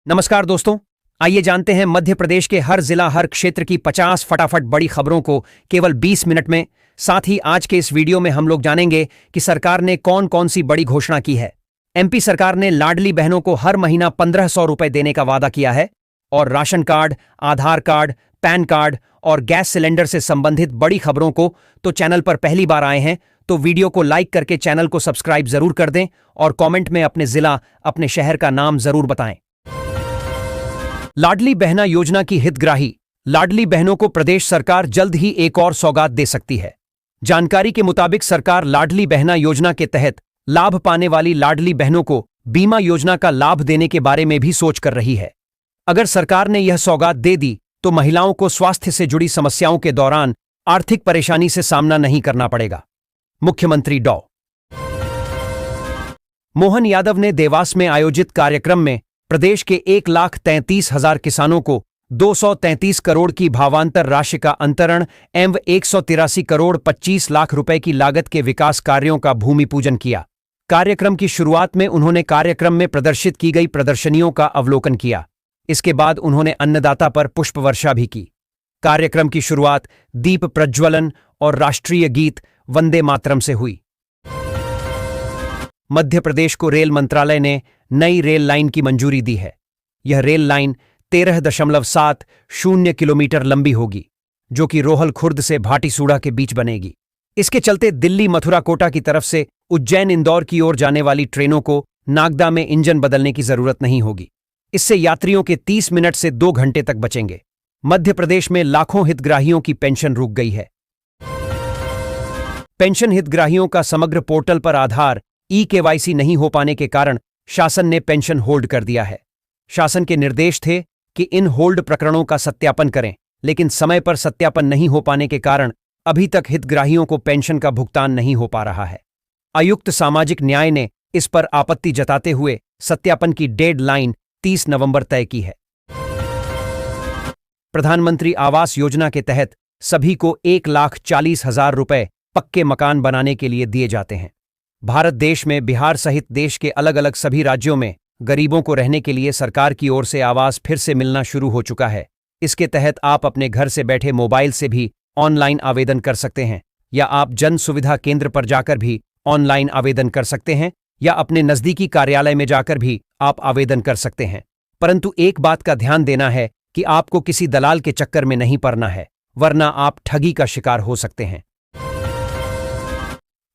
नमस्कार दोस्तों, आइए जानते हैं मध्य प्रदेश के हर जिला हर क्षेत्र की 50 फटाफट बड़ी खबरों को केवल 20 मिनट में। साथ ही आज के इस वीडियो में हम लोग जानेंगे कि सरकार ने कौन कौन सी बड़ी घोषणा की है। एमपी सरकार ने लाडली बहनों को हर महीना 1500 रुपए देने का वादा किया है और राशन कार्ड, आधार कार्ड, पैन कार्ड और गैस सिलेंडर से संबंधित बड़ी खबरों को तो चैनल पर पहली बार आए हैं तो वीडियो को लाइक करके चैनल को सब्सक्राइब जरूर कर दें और कमेंट में अपने जिला, अपने शहर का नाम जरूर बताएं। लाडली बहना योजना की हितग्राही लाडली बहनों को प्रदेश सरकार जल्द ही एक और सौगात दे सकती है। जानकारी के मुताबिक सरकार लाडली बहना योजना के तहत लाभ पाने वाली लाडली बहनों को बीमा योजना का लाभ देने के बारे में भी सोच कर रही है। अगर सरकार ने यह सौगात दे दी तो महिलाओं को स्वास्थ्य से जुड़ी समस्याओं के दौरान आर्थिक परेशानी से सामना नहीं करना पड़ेगा। मुख्यमंत्री डॉ. मोहन यादव ने देवास में आयोजित कार्यक्रम में प्रदेश के 1,33,000 किसानों को 233 करोड़ की भावांतर राशि का अंतरण एवं 183 करोड़ 25 लाख रुपए की लागत के विकास कार्यों का भूमि पूजन किया। कार्यक्रम की शुरुआत में उन्होंने कार्यक्रम में प्रदर्शित की गई प्रदर्शनियों का अवलोकन किया। इसके बाद उन्होंने अन्नदाता पर पुष्प वर्षा भी की। कार्यक्रम की शुरुआत दीप प्रज्वलन और राष्ट्रीय गीत वंदे मातरम से हुई। मध्य प्रदेश को रेल मंत्रालय ने नई रेल लाइन की मंजूरी दी है। यह रेल लाइन 13.70 किलोमीटर लंबी होगी, जो कि रोहल खुर्द से भाटीसूड़ा के बीच बनेगी। इसके चलते दिल्ली मथुरा कोटा की तरफ से उज्जैन इंदौर की ओर जाने वाली ट्रेनों को नागदा में इंजन बदलने की जरूरत नहीं होगी। इससे यात्रियों के 30 मिनट से 2 घंटे तक बचेंगे। मध्य प्रदेश में लाखों हितग्राहियों की पेंशन रुक गई है। पेंशन हितग्राहियों का समग्र पोर्टल पर आधार ई-केवाईसी नहीं हो पाने के कारण शासन ने पेंशन होल्ड कर दिया है। शासन के निर्देश थे कि इन होल्ड प्रकरणों का सत्यापन करें, लेकिन समय पर सत्यापन नहीं हो पाने के कारण अभी तक हितग्राहियों को पेंशन का भुगतान नहीं हो पा रहा है। आयुक्त सामाजिक न्याय ने इस पर आपत्ति जताते हुए सत्यापन की डेडलाइन 30 नवंबर तय की है। प्रधानमंत्री आवास योजना के तहत सभी को 1,40,000 रुपए पक्के मकान बनाने के लिए दिए जाते हैं। भारत देश में बिहार सहित देश के अलग अलग सभी राज्यों में गरीबों को रहने के लिए सरकार की ओर से आवास फिर से मिलना शुरू हो चुका है। इसके तहत आप अपने घर से बैठे मोबाइल से भी ऑनलाइन आवेदन कर सकते हैं, या आप जन सुविधा केंद्र पर जाकर भी ऑनलाइन आवेदन कर सकते हैं, या अपने नजदीकी कार्यालय में जाकर भी आप आवेदन कर सकते हैं। परंतु एक बात का ध्यान देना है कि आपको किसी दलाल के चक्कर में नहीं पड़ना है, वरना आप ठगी का शिकार हो सकते हैं।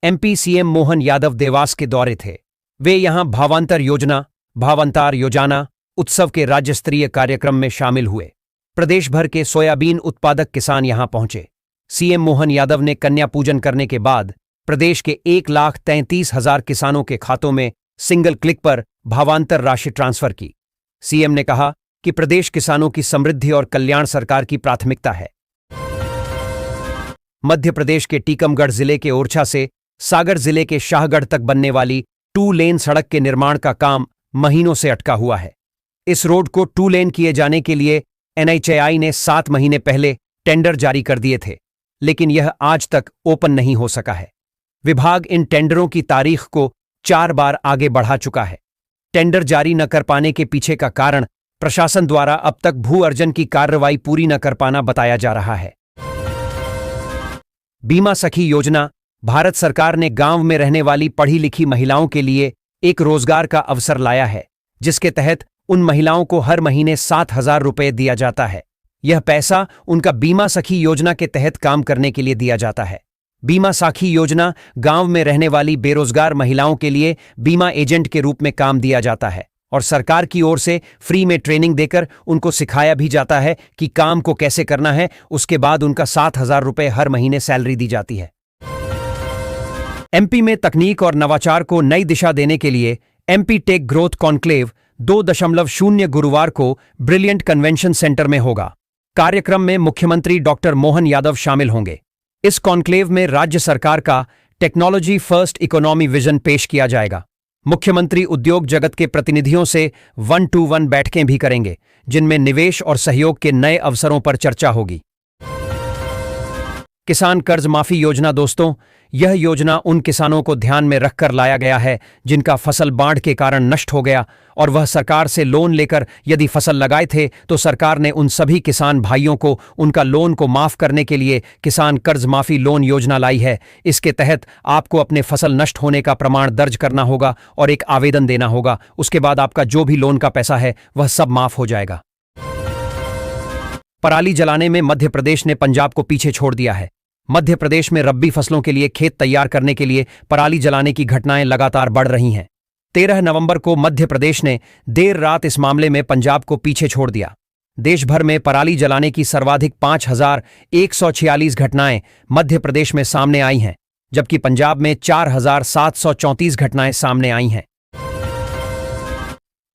एमपी सीएम मोहन यादव देवास के दौरे थे। वे यहां भावांतर योजना उत्सव के राज्य स्तरीय कार्यक्रम में शामिल हुए। प्रदेश भर के सोयाबीन उत्पादक किसान यहां पहुंचे। सीएम मोहन यादव ने कन्या पूजन करने के बाद प्रदेश के 1,33,000 किसानों के खातों में सिंगल क्लिक पर भावांतर राशि ट्रांसफर की। सीएम ने कहा कि प्रदेश किसानों की समृद्धि और कल्याण सरकार की प्राथमिकता है। मध्य प्रदेश के टीकमगढ़ जिले के ओरछा से सागर जिले के शाहगढ़ तक बनने वाली 2 लेन सड़क के निर्माण का काम महीनों से अटका हुआ है। इस रोड को 2 लेन किए जाने के लिए NHAI ने 7 महीने पहले टेंडर जारी कर दिए थे, लेकिन यह आज तक ओपन नहीं हो सका है। विभाग इन टेंडरों की तारीख को 4 बार आगे बढ़ा चुका है। टेंडर जारी न कर पाने के पीछे का कारण प्रशासन द्वारा अब तक भू अर्जन की कार्रवाई पूरी न कर पाना बताया जा रहा है। बीमा सखी योजना भारत सरकार ने गांव में रहने वाली पढ़ी लिखी महिलाओं के लिए एक रोजगार का अवसर लाया है, जिसके तहत उन महिलाओं को हर महीने 7,000 रुपए दिया जाता है। यह पैसा उनका बीमा सखी योजना के तहत काम करने के लिए दिया जाता है। बीमा साखी योजना गांव में रहने वाली बेरोजगार महिलाओं के लिए बीमा एजेंट के रूप में काम दिया जाता है और सरकार की ओर से फ्री में ट्रेनिंग देकर उनको सिखाया भी जाता है कि काम को कैसे करना है। उसके बाद उनका 7,000 रुपए हर महीने सैलरी दी जाती है। एमपी में तकनीक और नवाचार को नई दिशा देने के लिए एमपी टेक ग्रोथ कॉन्क्लेव 2.0 गुरुवार को ब्रिलियंट कन्वेंशन सेंटर में होगा। कार्यक्रम में मुख्यमंत्री डॉक्टर मोहन यादव शामिल होंगे। इस कॉन्क्लेव में राज्य सरकार का टेक्नोलॉजी फर्स्ट इकोनॉमी विजन पेश किया जाएगा। मुख्यमंत्री उद्योग जगत के प्रतिनिधियों से 1-to-1 बैठकें भी करेंगे, जिनमें निवेश और सहयोग के नए अवसरों पर चर्चा होगी। किसान कर्ज माफी योजना दोस्तों, यह योजना उन किसानों को ध्यान में रखकर लाया गया है जिनका फसल बाढ़ के कारण नष्ट हो गया और वह सरकार से लोन लेकर यदि फसल लगाए थे, तो सरकार ने उन सभी किसान भाइयों को उनका लोन को माफ करने के लिए किसान कर्ज माफी लोन योजना लाई है। इसके तहत आपको अपने फसल नष्ट होने का प्रमाण दर्ज करना होगा और एक आवेदन देना होगा। उसके बाद आपका जो भी लोन का पैसा है वह सब माफ हो जाएगा। पराली जलाने में मध्य प्रदेश ने पंजाब को पीछे छोड़ दिया है। मध्य प्रदेश में रब्बी फसलों के लिए खेत तैयार करने के लिए पराली जलाने की घटनाएं लगातार बढ़ रही हैं। 13 नवंबर को मध्य प्रदेश ने देर रात इस मामले में पंजाब को पीछे छोड़ दिया। देश भर में पराली जलाने की सर्वाधिक 5,146 घटनाएं मध्य प्रदेश में सामने आई हैं, जबकि पंजाब में 4,734 घटनाएं सामने आई हैं।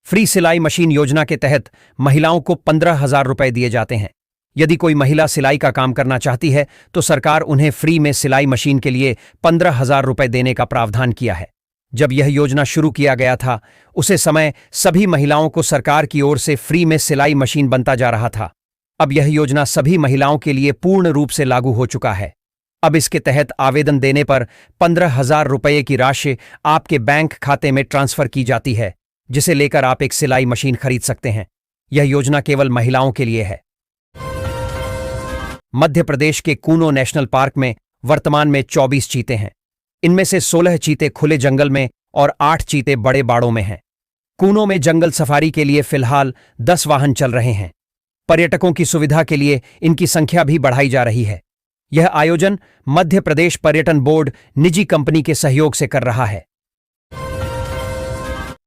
फ्री सिलाई मशीन योजना के तहत महिलाओं को 15,000 रुपए दिए जाते हैं। यदि कोई महिला सिलाई का काम करना चाहती है तो सरकार उन्हें फ्री में सिलाई मशीन के लिए 15,000 रुपए देने का प्रावधान किया है। जब यह योजना शुरू किया गया था, उसे समय सभी महिलाओं को सरकार की ओर से फ्री में सिलाई मशीन बनता जा रहा था। अब यह योजना सभी महिलाओं के लिए पूर्ण रूप से लागू हो चुका है। अब इसके तहत आवेदन देने पर 15,000 रुपये की राशि आपके बैंक खाते में ट्रांसफर की जाती है, जिसे लेकर आप एक सिलाई मशीन खरीद सकते हैं। यह योजना केवल महिलाओं के लिए है। मध्य प्रदेश के कूनो नेशनल पार्क में वर्तमान में 24 चीते हैं। इनमें से 16 चीते खुले जंगल में और 8 चीते बड़े बाड़ों में हैं। कूनो में जंगल सफारी के लिए फिलहाल 10 वाहन चल रहे हैं। पर्यटकों की सुविधा के लिए इनकी संख्या भी बढ़ाई जा रही है। यह आयोजन मध्य प्रदेश पर्यटन बोर्ड निजी कंपनी के सहयोग से कर रहा है।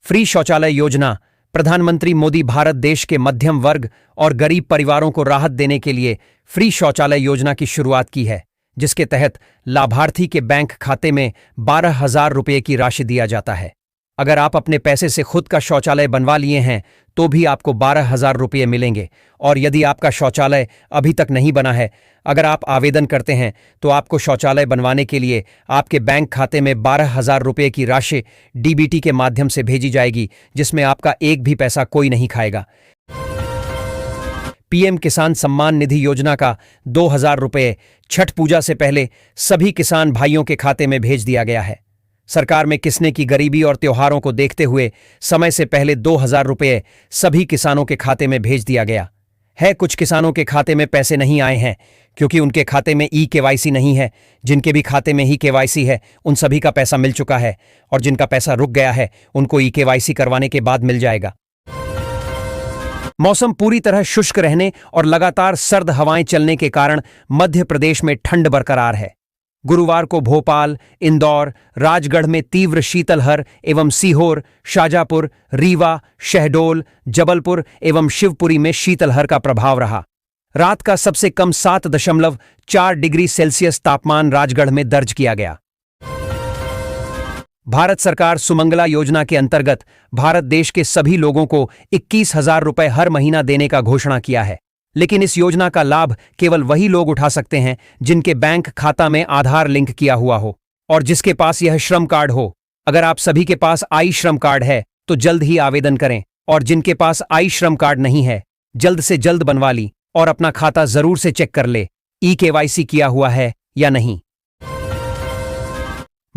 फ्री शौचालय योजना। प्रधानमंत्री मोदी भारत देश के मध्यम वर्ग और गरीब परिवारों को राहत देने के लिए फ्री शौचालय योजना की शुरुआत की है, जिसके तहत लाभार्थी के बैंक खाते में 12,000 रुपये की राशि दिया जाता है। अगर आप अपने पैसे से खुद का शौचालय बनवा लिए हैं तो भी आपको 12,000 रुपये मिलेंगे, और यदि आपका शौचालय अभी तक नहीं बना है, अगर आप आवेदन करते हैं तो आपको शौचालय बनवाने के लिए आपके बैंक खाते में 12,000 रुपये की राशि डीबीटी के माध्यम से भेजी जाएगी, जिसमें आपका एक भी पैसा कोई नहीं खाएगा। पीएम किसान सम्मान निधि योजना का 2,000 रुपये छठ पूजा से पहले सभी किसान भाइयों के खाते में भेज दिया गया है। सरकार में किसने की गरीबी और त्योहारों को देखते हुए समय से पहले 2,000 रुपये सभी किसानों के खाते में भेज दिया गया है। कुछ किसानों के खाते में पैसे नहीं आए हैं क्योंकि उनके खाते में ई-केवाईसी नहीं है। जिनके भी खाते में ही केवाईसी है उन सभी का पैसा मिल चुका है, और जिनका पैसा रुक गया है उनको ई-केवाईसी करवाने के बाद मिल जाएगा। मौसम पूरी तरह शुष्क रहने और लगातार सर्द हवाएं चलने के कारण मध्य प्रदेश में ठंड बरकरार है। गुरुवार को भोपाल, इंदौर, राजगढ़ में तीव्र शीतलहर एवं सीहोर, शाजापुर, रीवा, शहडोल, जबलपुर एवं शिवपुरी में शीतलहर का प्रभाव रहा। रात का सबसे कम 7.4 डिग्री सेल्सियस तापमान राजगढ़ में दर्ज किया गया। भारत सरकार सुमंगला योजना के अंतर्गत भारत देश के सभी लोगों को 21,000 रुपये हर महीना देने का घोषणा किया है, लेकिन इस योजना का लाभ केवल वही लोग उठा सकते हैं जिनके बैंक खाता में आधार लिंक किया हुआ हो और जिसके पास यह श्रम कार्ड हो। अगर आप सभी के पास आई श्रम कार्ड है तो जल्द ही आवेदन करें, और जिनके पास आई श्रम कार्ड नहीं है जल्द से जल्द बनवा ली और अपना खाता जरूर से चेक कर ले ई-केवाईसी किया हुआ है या नहीं।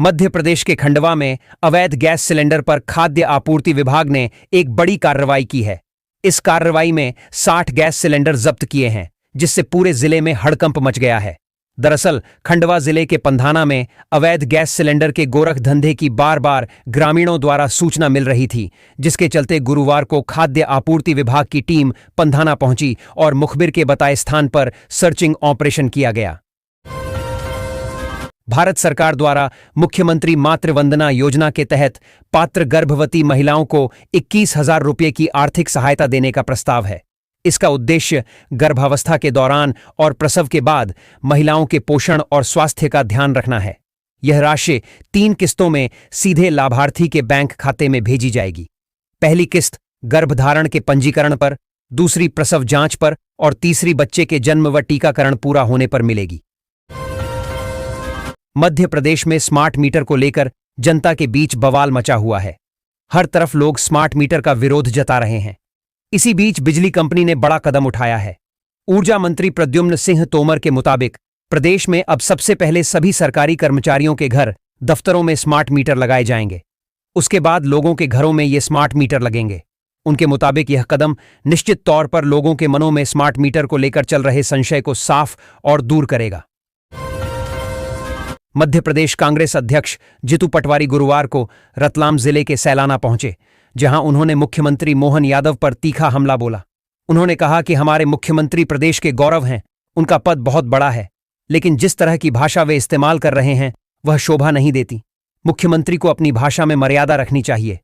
मध्य प्रदेश के खंडवा में अवैध गैस सिलेंडर पर खाद्य आपूर्ति विभाग ने एक बड़ी कार्रवाई की है। इस कार्रवाई में 60 गैस सिलेंडर जब्त किए हैं, जिससे पूरे जिले में हड़कंप मच गया है। दरअसल खंडवा जिले के पंधाना में अवैध गैस सिलेंडर के गोरख धंधे की बार बार ग्रामीणों द्वारा सूचना मिल रही थी, जिसके चलते गुरुवार को खाद्य आपूर्ति विभाग की टीम पंधाना पहुंची और मुखबिर के बताए स्थान पर सर्चिंग ऑपरेशन किया गया। भारत सरकार द्वारा मुख्यमंत्री मातृ वंदना योजना के तहत पात्र गर्भवती महिलाओं को 21,000 रुपये की आर्थिक सहायता देने का प्रस्ताव है। इसका उद्देश्य गर्भावस्था के दौरान और प्रसव के बाद महिलाओं के पोषण और स्वास्थ्य का ध्यान रखना है। यह राशि 3 किस्तों में सीधे लाभार्थी के बैंक खाते में भेजी जाएगी। पहली किस्त गर्भधारण के पंजीकरण पर, दूसरी प्रसव जांच पर और तीसरी बच्चे के जन्म व टीकाकरण पूरा होने पर मिलेगी। मध्य प्रदेश में स्मार्ट मीटर को लेकर जनता के बीच बवाल मचा हुआ है। हर तरफ लोग स्मार्ट मीटर का विरोध जता रहे हैं। इसी बीच बिजली कंपनी ने बड़ा कदम उठाया है। ऊर्जा मंत्री प्रद्युम्न सिंह तोमर के मुताबिक प्रदेश में अब सबसे पहले सभी सरकारी कर्मचारियों के घर, दफ्तरों में स्मार्ट मीटर लगाए जाएंगे। उसके बाद लोगों के घरों में ये स्मार्ट मीटर लगेंगे। उनके मुताबिक यह कदम निश्चित तौर पर लोगों के मनों में स्मार्ट मीटर को लेकर चल रहे संशय को साफ और दूर करेगा। मध्य प्रदेश कांग्रेस अध्यक्ष जितू पटवारी गुरुवार को रतलाम जिले के सैलाना पहुंचे, जहां उन्होंने मुख्यमंत्री मोहन यादव पर तीखा हमला बोला। उन्होंने कहा कि हमारे मुख्यमंत्री प्रदेश के गौरव हैं, उनका पद बहुत बड़ा है, लेकिन जिस तरह की भाषा वे इस्तेमाल कर रहे हैं वह शोभा नहीं देती। मुख्यमंत्री को अपनी भाषा में मर्यादा रखनी चाहिए।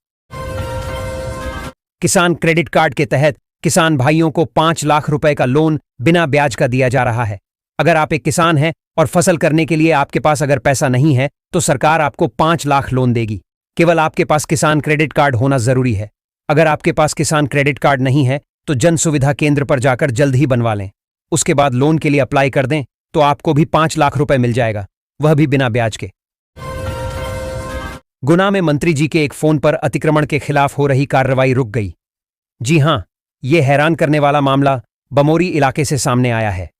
किसान क्रेडिट कार्ड के तहत किसान भाइयों को 5 लाख रुपए का लोन बिना ब्याज का दिया जा रहा है। अगर आप एक किसान हैं और फसल करने के लिए आपके पास अगर पैसा नहीं है तो सरकार आपको 5 लाख लोन देगी। केवल आपके पास किसान क्रेडिट कार्ड होना जरूरी है। अगर आपके पास किसान क्रेडिट कार्ड नहीं है तो जन सुविधा केंद्र पर जाकर जल्द ही बनवा लें। उसके बाद लोन के लिए अप्लाई कर दें तो आपको भी 5 लाख रुपए मिल जाएगा, वह भी बिना ब्याज के। गुना में मंत्री जी के एक फोन पर अतिक्रमण के खिलाफ हो रही कार्रवाई रुक गई। जी हां, यह हैरान करने वाला मामला बमोरी इलाके से सामने आया है।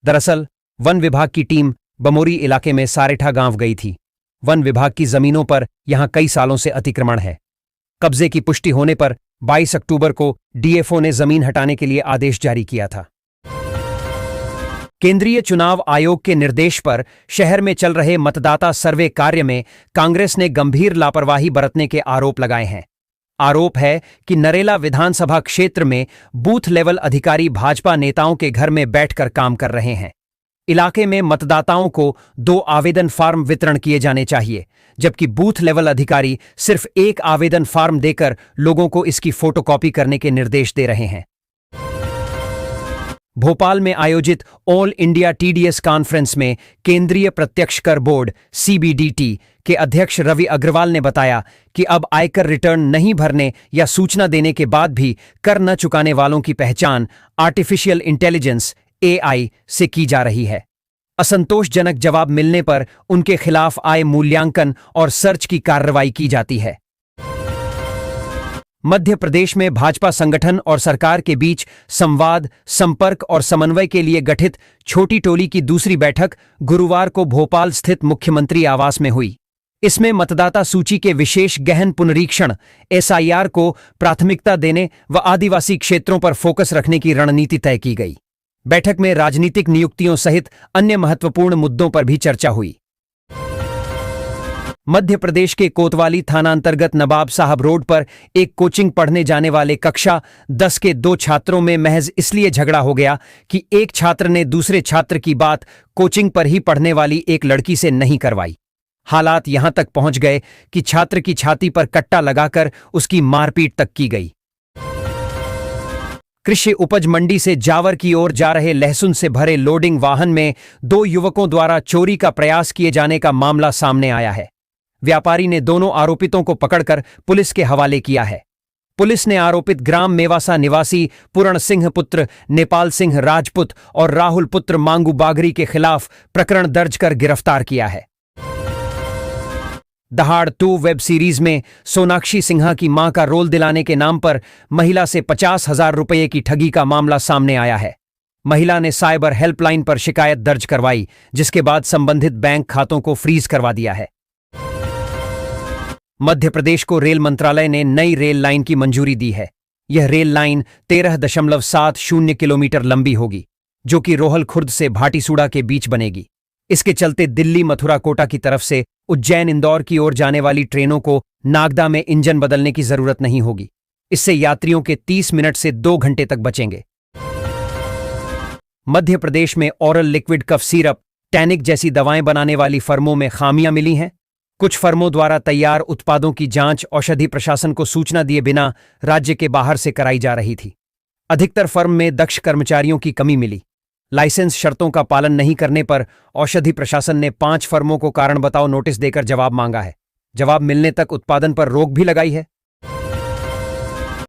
दरअसल वन विभाग की टीम बमोरी इलाके में सारेठा गांव गई थी। वन विभाग की जमीनों पर यहां कई सालों से अतिक्रमण है। कब्जे की पुष्टि होने पर 22 अक्टूबर को डीएफओ ने जमीन हटाने के लिए आदेश जारी किया था। केंद्रीय चुनाव आयोग के निर्देश पर शहर में चल रहे मतदाता सर्वे कार्य में कांग्रेस ने गंभीर लापरवाही बरतने के आरोप लगाए हैं। आरोप है कि नरेला विधानसभा क्षेत्र में बूथ लेवल अधिकारी भाजपा नेताओं के घर में बैठकर काम कर रहे हैं। इलाके में मतदाताओं को 2 आवेदन फार्म वितरण किए जाने चाहिए, जबकि बूथ लेवल अधिकारी सिर्फ 1 आवेदन फार्म देकर लोगों को इसकी फोटोकॉपी करने के निर्देश दे रहे हैं। भोपाल में आयोजित ऑल इंडिया टीडीएस कॉन्फ्रेंस में केंद्रीय प्रत्यक्ष कर बोर्ड सीबीडीटी के अध्यक्ष रवि अग्रवाल ने बताया कि अब आयकर रिटर्न नहीं भरने या सूचना देने के बाद भी कर न चुकाने वालों की पहचान आर्टिफिशियल इंटेलिजेंस एआई से की जा रही है। असंतोषजनक जवाब मिलने पर उनके खिलाफ आय मूल्यांकन और सर्च की कार्रवाई की जाती है। मध्य प्रदेश में भाजपा संगठन और सरकार के बीच संवाद, संपर्क और समन्वय के लिए गठित छोटी टोली की दूसरी बैठक गुरुवार को भोपाल स्थित मुख्यमंत्री आवास में हुई। इसमें मतदाता सूची के विशेष गहन पुनरीक्षण एसआईआर को प्राथमिकता देने व आदिवासी क्षेत्रों पर फोकस रखने की रणनीति तय की गई। बैठक में राजनीतिक नियुक्तियों सहित अन्य महत्वपूर्ण मुद्दों पर भी चर्चा हुई। मध्य प्रदेश के कोतवाली थाना अंतर्गत नवाब साहब रोड पर एक कोचिंग पढ़ने जाने वाले कक्षा 10 के 2 छात्रों में महज इसलिए झगड़ा हो गया कि एक छात्र ने दूसरे छात्र की बात कोचिंग पर ही पढ़ने वाली एक लड़की से नहीं करवाई। हालात यहां तक पहुंच गए कि छात्र की छाती पर कट्टा लगाकर उसकी मारपीट तक की गई। कृषि उपज मंडी से जावर की ओर जा रहे लहसुन से भरे लोडिंग वाहन में 2 युवकों द्वारा चोरी का प्रयास किए जाने का मामला सामने आया है। व्यापारी ने दोनों आरोपितों को पकड़कर पुलिस के हवाले किया है। पुलिस ने आरोपित ग्राम मेवासा निवासी पूर्ण सिंह पुत्र नेपाल सिंह राजपूत और राहुल पुत्र मांगू बागरी के खिलाफ प्रकरण दर्ज कर गिरफ्तार किया है। दहाड़ 2 वेब सीरीज में सोनाक्षी सिन्हा की मां का रोल दिलाने के नाम पर महिला से 50,000 रुपये की ठगी का मामला सामने आया है। महिला ने साइबर हेल्पलाइन पर शिकायत दर्ज करवाई, जिसके बाद संबंधित बैंक खातों को फ्रीज करवा दिया है। मध्य प्रदेश को रेल मंत्रालय ने नई रेल लाइन की मंजूरी दी है। यह रेल लाइन 13.70 किलोमीटर लंबी होगी, जो कि रोहल खुर्द से भाटीसुड़ा के बीच बनेगी। इसके चलते दिल्ली मथुरा कोटा की तरफ से उज्जैन इंदौर की ओर जाने वाली ट्रेनों को नागदा में इंजन बदलने की जरूरत नहीं होगी। इससे यात्रियों के 30 मिनट से 2 घंटे तक बचेंगे। मध्य प्रदेश में oral liquid cough syrup, tonic जैसी दवाएं बनाने वाली फर्मों में खामियां मिली हैं। कुछ फर्मों द्वारा तैयार उत्पादों की जांच औषधि प्रशासन को सूचना दिए बिना राज्य के बाहर से कराई जा रही थी। अधिकतर फर्म में दक्ष कर्मचारियों की कमी मिली। लाइसेंस शर्तों का पालन नहीं करने पर औषधि प्रशासन ने 5 फर्मों को कारण बताओ नोटिस देकर जवाब मांगा है। जवाब मिलने तक उत्पादन पर रोक भी लगाई है।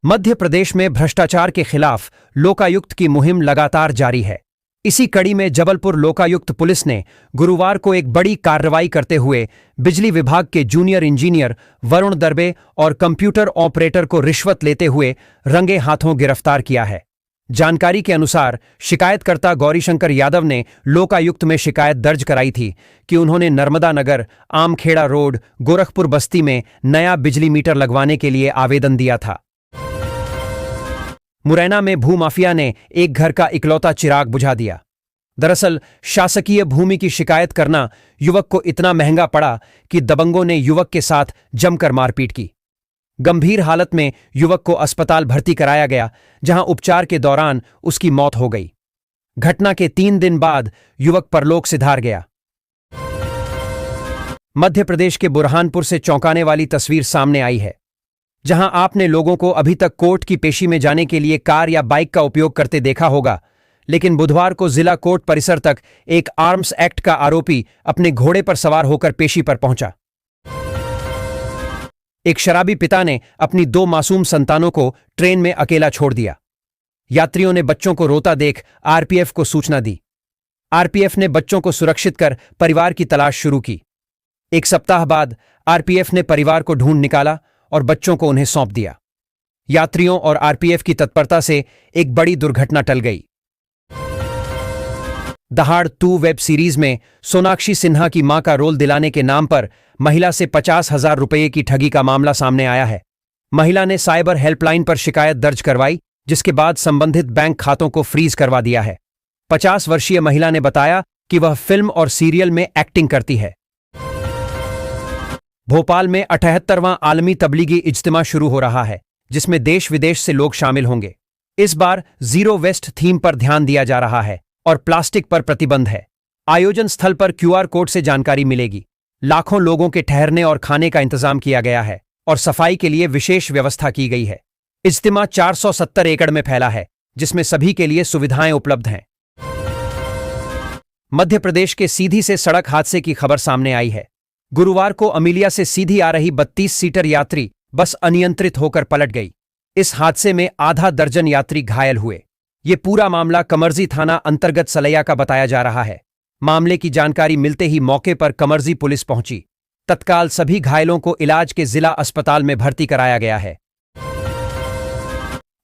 मध्य प्रदेश में भ्रष्टाचार के खिलाफ लोकायुक्त की मुहिम लगातार जारी है। इसी कड़ी में जबलपुर लोकायुक्त पुलिस ने गुरुवार को एक बड़ी कार्रवाई करते हुए बिजली विभाग के जूनियर इंजीनियर वरुण दरबे और कंप्यूटर ऑपरेटर को रिश्वत लेते हुए रंगे हाथों गिरफ्तार किया है। जानकारी के अनुसार शिकायतकर्ता गौरीशंकर यादव ने लोकायुक्त में शिकायत दर्ज कराई थी कि उन्होंने नर्मदा नगर, आमखेड़ा रोड, गोरखपुर बस्ती में नया बिजली मीटर लगवाने के लिए आवेदन दिया था। मुरैना में भूमाफिया ने एक घर का इकलौता चिराग बुझा दिया। दरअसल शासकीय भूमि की शिकायत करना युवक को इतना महंगा पड़ा कि दबंगों ने युवक के साथ जमकर मारपीट की। गंभीर हालत में युवक को अस्पताल भर्ती कराया गया, जहां उपचार के दौरान उसकी मौत हो गई। घटना के 3 दिन बाद युवक परलोक सिधार गया। मध्य प्रदेश के बुरहानपुर से चौंकाने वाली तस्वीर सामने आई है, जहां आपने लोगों को अभी तक कोर्ट की पेशी में जाने के लिए कार या बाइक का उपयोग करते देखा होगा, लेकिन बुधवार को जिला कोर्ट परिसर तक एक आर्म्स एक्ट का आरोपी अपने घोड़े पर सवार होकर पेशी पर पहुंचा। एक शराबी पिता ने अपनी 2 मासूम संतानों को ट्रेन में अकेला छोड़ दिया। यात्रियों ने बच्चों को रोता देख आरपीएफ को सूचना दी। आरपीएफ ने बच्चों को सुरक्षित कर परिवार की तलाश शुरू की। 1 सप्ताह बाद आरपीएफ ने परिवार को ढूंढ निकाला और बच्चों को उन्हें सौंप दिया। यात्रियों और आरपीएफ की तत्परता से एक बड़ी दुर्घटना टल गई। दहाड़ 2 वेब सीरीज में सोनाक्षी सिन्हा की मां का रोल दिलाने के नाम पर महिला से 50,000 रुपये की ठगी का मामला सामने आया है। महिला ने साइबर हेल्पलाइन पर शिकायत दर्ज करवाई, जिसके बाद संबंधित बैंक खातों को फ्रीज करवा दिया है। 50 वर्षीय महिला ने बताया कि वह फिल्म और सीरियल में एक्टिंग करती है। भोपाल में 78वां आलमी तबलीगी इज्तिमा शुरू हो रहा है, जिसमें देश विदेश से लोग शामिल होंगे। इस बार जीरो वेस्ट थीम पर ध्यान दिया जा रहा है और प्लास्टिक पर प्रतिबंध है। आयोजन स्थल पर क्यूआर कोड से जानकारी मिलेगी। लाखों लोगों के ठहरने और खाने का इंतजाम किया गया है और सफाई के लिए विशेष व्यवस्था की गई है। इज्तिमा 470 एकड़ में फैला है, जिसमें सभी के लिए सुविधाएं उपलब्ध हैं। मध्य प्रदेश के सीधी से सड़क हादसे की खबर सामने आई है। गुरुवार को अमीलिया से सीधी आ रही 32 सीटर यात्री बस अनियंत्रित होकर पलट गई। इस हादसे में आधा दर्जन यात्री घायल हुए। ये पूरा मामला कमर्जी थाना अंतर्गत सलैया का बताया जा रहा है। मामले की जानकारी मिलते ही मौके पर कमर्जी पुलिस पहुंची। तत्काल सभी घायलों को इलाज के जिला अस्पताल में भर्ती कराया गया है।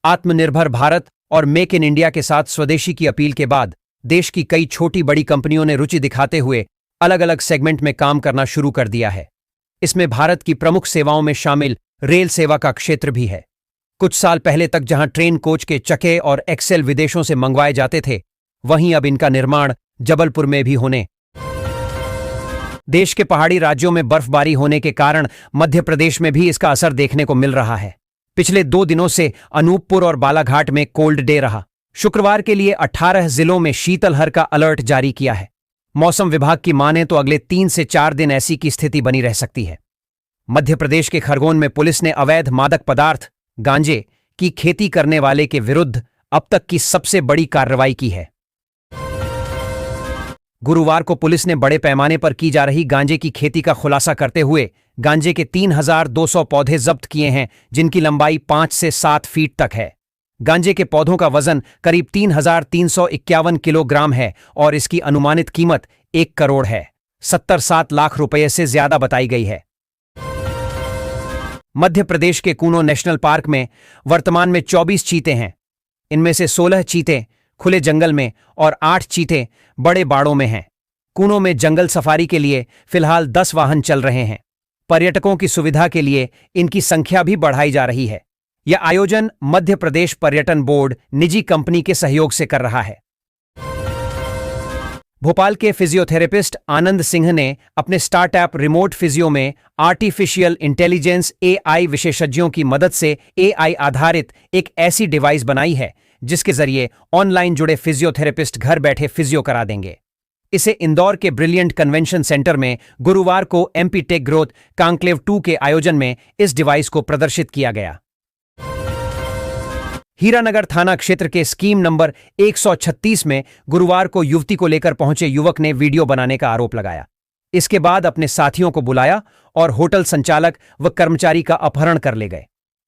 आत्मनिर्भर भारत और मेक इन इंडिया के साथ स्वदेशी की अपील के बाद देश की कई छोटी बड़ी कंपनियों ने रुचि दिखाते हुए अलग अलग सेगमेंट में काम करना शुरू कर दिया है। इसमें भारत की प्रमुख सेवाओं में शामिल रेल सेवा का क्षेत्र भी है। कुछ साल पहले तक जहां ट्रेन कोच के चके और एक्सेल विदेशों से मंगवाए जाते थे, वहीं अब इनका निर्माण जबलपुर में भी होने। देश के पहाड़ी राज्यों में बर्फबारी होने के कारण मध्य प्रदेश में भी इसका असर देखने को मिल रहा है। पिछले 2 दिनों से अनूपपुर और बालाघाट में कोल्ड डे रहा। शुक्रवार के लिए 18 जिलों में शीतलहर का अलर्ट जारी किया है। मौसम विभाग की माने तो अगले 3 से 4 दिन ऐसी की स्थिति बनी रह सकती है। मध्य प्रदेश के खरगोन में पुलिस ने अवैध मादक पदार्थ गांजे की खेती करने वाले के विरुद्ध अब तक की सबसे बड़ी कार्रवाई की है। गुरुवार को पुलिस ने बड़े पैमाने पर की जा रही गांजे की खेती का खुलासा करते हुए गांजे के 3,200 पौधे जब्त किए हैं, जिनकी लंबाई 5 से 7 फीट तक है। गांजे के पौधों का वजन करीब 3,351 किलोग्राम है और इसकी अनुमानित कीमत 1 करोड़ है। 77 लाख रुपये से ज्यादा बताई गई है। मध्य प्रदेश के कूनो नेशनल पार्क में वर्तमान में 24 चीते हैं। इनमें से 16 चीते खुले जंगल में और 8 चीते बड़े बाड़ों में हैं। कूनो में जंगल सफारी के लिए फिलहाल 10 वाहन चल रहे हैं। पर्यटकों की सुविधा के लिए इनकी संख्या भी बढ़ाई जा रही है। यह आयोजन मध्य प्रदेश पर्यटन बोर्ड निजी कंपनी के सहयोग से कर रहा है। भोपाल के फिजियोथेरेपिस्ट आनंद सिंह ने अपने स्टार्टअप रिमोट फिजियो में आर्टिफिशियल इंटेलिजेंस एआई विशेषज्ञों की मदद से एआई आधारित एक ऐसी डिवाइस बनाई है जिसके जरिए ऑनलाइन जुड़े फिजियोथेरेपिस्ट घर बैठे फिजियो करा देंगे। इसे इंदौर के ब्रिलियंट कन्वेंशन सेंटर में गुरुवार को एमपी टेक ग्रोथ कॉन्क्लेव 2 के आयोजन में इस डिवाइस को प्रदर्शित किया गया। हीरानगर थाना क्षेत्र के स्कीम नंबर 136 में गुरुवार को युवती को लेकर पहुंचे युवक ने वीडियो बनाने का आरोप लगाया। इसके बाद अपने साथियों को बुलाया और होटल संचालक व कर्मचारी का अपहरण कर ले गए।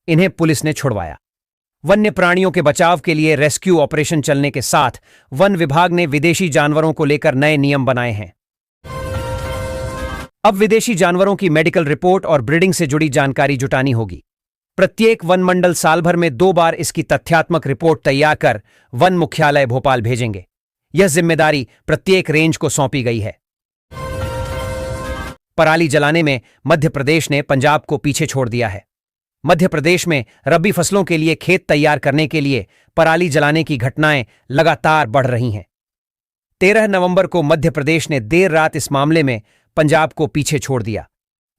इन्हें पुलिस ने छुड़वाया। वन्य प्राणियों के बचाव के लिए रेस्क्यू ऑपरेशन चलने के साथ वन विभाग ने विदेशी जानवरों को लेकर नए नियम बनाए हैं। अब विदेशी जानवरों की मेडिकल रिपोर्ट और ब्रीडिंग से जुड़ी जानकारी जुटानी होगी। प्रत्येक वन मंडल साल भर में 2 बार इसकी तथ्यात्मक रिपोर्ट तैयार कर वन मुख्यालय भोपाल भेजेंगे। यह जिम्मेदारी प्रत्येक रेंज को सौंपी गई है। पराली जलाने में मध्य प्रदेश ने पंजाब को पीछे छोड़ दिया है। मध्य प्रदेश में रबी फसलों के लिए खेत तैयार करने के लिए पराली जलाने की घटनाएं लगातार बढ़ रही हैं। 13 नवंबर को मध्य प्रदेश ने देर रात इस मामले में पंजाब को पीछे छोड़ दिया।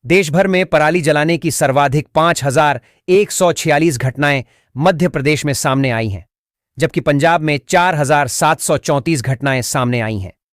देश भर में पराली जलाने की सर्वाधिक 5,146 घटनाएं मध्य प्रदेश में सामने आई हैं, जबकि पंजाब में 4,734 घटनाएं सामने आई हैं।